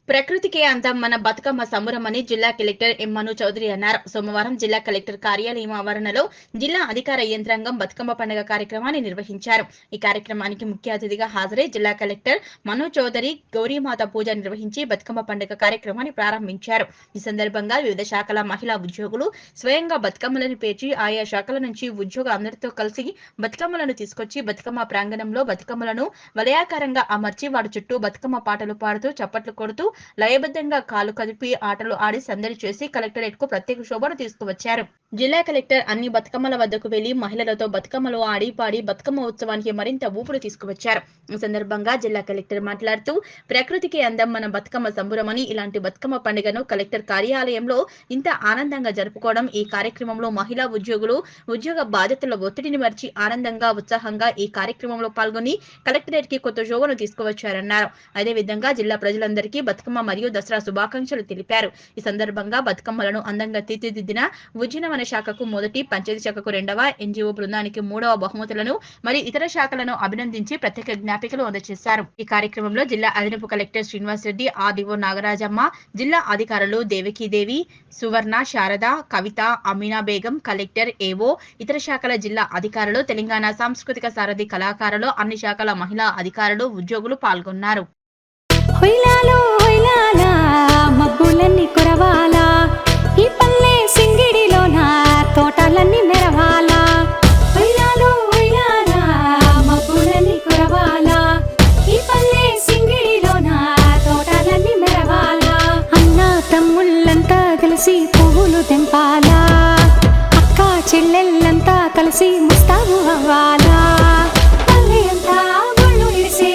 ప్రకృతికే అందం మన బతుకమ్మ సంబరమని జిల్లా కలెక్టర్ ఎం మను చౌదరి అన్నారు. సోమవారం జిల్లా కలెక్టర్ కార్యాలయం ఆవరణలో జిల్లా అధికార యంత్రాంగం బతుకమ్మ పండుగ కార్యక్రమాన్ని నిర్వహించారు. ఈ కార్యక్రమానికి ముఖ్య అతిథిగా హాజరై జిల్లా కలెక్టర్ మను చౌదరి గౌరీమాత పూజ నిర్వహించి బతుకమ్మ పండుగ కార్యక్రమాన్ని ప్రారంభించారు. ఈ సందర్భంగా వివిధ శాఖల మహిళా ఉద్యోగులు స్వయంగా బతుకమ్మలను పేర్చి ఆయా శాఖల నుంచి ఉద్యోగులందరితో కలిసి బతుకమ్మలను తీసుకొచ్చి బతుకమ్మ ప్రాంగణంలో బతుకమ్మలను వలయాకారంగా అమర్చి వారి చుట్టూ బతుకమ్మ పాటలు పాడుతూ చప్పట్లు కొడుతూ లయబద్ధంగా కాలు కదిపి ఆటలు ఆడి సందడి చేసి కలెక్టరేట్ కు ప్రత్యేక శోభను తీసుకువచ్చారు. జిల్లా కలెక్టర్ అన్ని బతుకమ్మల వద్దకు వెళ్లి మహిళలతో బతుకమ్మలు ఆడి పాడి బతుకమ్మ ఉత్సవానికి మరింత ఊపుడు తీసుకువచ్చారు. ఈ సందర్భంగా జిల్లా కలెక్టర్ మాట్లాడుతూ ప్రకృతికి అందం మన బతుకమ్మ సంబరమని ఇలాంటి బతుకమ్మ పండుగను కలెక్టర్ కార్యాలయంలో ఇంత ఆనందంగా జరుపుకోవడం, ఈ కార్యక్రమంలో మహిళా ఉద్యోగులు ఉద్యోగ బాధ్యతల ఒత్తిడిని మర్చి ఆనందంగా ఉత్సాహంగా ఈ కార్యక్రమంలో పాల్గొని కలెక్టరేట్ కి కొత్త శోభను తీసుకువచ్చారన్నారు. అదేవిధంగా జిల్లా ప్రజలందరికీ బతుకమ్మ మరియు దసరా శుభాకాంక్షలు తెలిపారు. ఈ సందర్భంగా బతుకమ్మలను అందంగా తీర్చిదిద్దిన ఉద్యానవన శాఖకు మొదటి, పంచాయతీ శాఖకు 2వ, ఎన్జీఓ బృందానికి 3వ బహుమతులను మరియు ఇతర శాఖలను అభినందించి ప్రత్యేక జ్ఞాపికలు అందజేశారు. ఈ కార్యక్రమంలో జిల్లా అదనపు కలెక్టర్ శ్రీనివాస్ రెడ్డి, ఆర్డీఓ నాగరాజమ్మ, జిల్లా అధికారులు దేవకీదేవి, సువర్ణ, శారద, కవిత, అమీనా బేగం, కలెక్టర్, ఏవో, ఇతర శాఖల జిల్లా అధికారులు, తెలంగాణ సాంస్కృతిక సారథి కళాకారులు, అన్ని శాఖల మహిళా అధికారులు, ఉద్యోగులు పాల్గొన్నారు. మబ్బులన్నీ కురవాలా, ఈ పల్లె సింగిడిలోన తోటలన్నీ మెరవాలా. మబ్బులన్నీ కురవాలా, ఈ పల్లె సింగిడిలోన తోటలన్నీ మెరవాలా. అన్న తమ్ముళ్ళంతా కలిసి పువ్వులు తెంపాలా, అక్క చెల్లెళ్ళంతా కలిసి ముస్తాబు అవ్వాలా. పల్లె అంతా గుళ్ళు ఇడిసి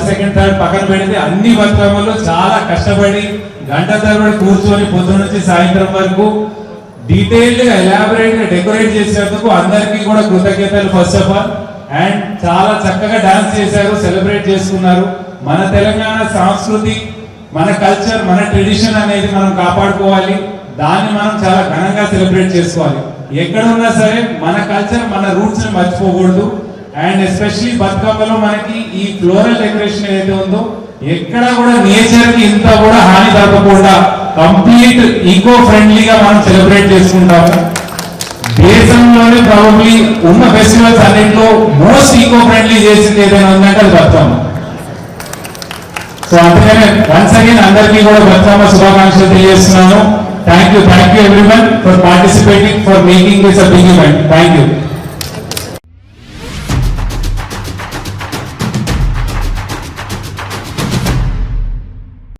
సెకండ్ థర్డ్ పక్కన పెడితే అన్ని బతుకమ్మలు చాలా కష్టపడి గంట తరబడి కూర్చొని పొద్దున నుంచి సాయంత్రం వరకు డీటెయిల్డ్ గా ఎలాబరేట్ గా డెకరేట్ చేసినందుకు అందరికీ కూడా కృతజ్ఞతలు ఫస్ట్ ఆఫ్ ఆల్. అండ్ చాలా చక్కగా డాన్స్ చేశారు, సెలబ్రేట్ చేసుకున్నారు. మన తెలంగాణ సంస్కృతి, మన కల్చర్, మన ట్రెడిషన్ అనేది మనం కాపాడుకోవాలి. దాన్ని మనం చాలా ఘనంగా సెలబ్రేట్ చేసుకోవాలి. ఎక్కడ ఉన్నా సరే మన కల్చర్, మన రూట్స్ ని మర్చిపోకూడదు. అండ్ ఎస్పెషల్లీ బతుకమ్మలో మనకి ఈ ఫ్లోరల్ డెకరేషన్ ఏదైతే ఉందో ఎక్కడ కూడా నేచర్ కి ఇంత కూడా హాని తప్పకుండా కంప్లీట్ ఈకో ఫ్రెండ్లీగా మనం సెలబ్రేట్ చేసుకుంటాము. దేశంలోనే ప్రాబబ్లీ ఉన్న ఫెస్టివల్స్ అన్నింటిలో మోస్ట్ ఈకో ఫ్రెండ్లీ చేసింది ఏదైనా ఉందంటే అది బతుకమ్మ. సో అందుకనే వన్స్ అగైన్ అందరికీ కూడా బతుకమ్మ శుభాకాంక్షలు తెలియజేస్తున్నాను. Thank you everyone for participating, for making this a big event. Thank you.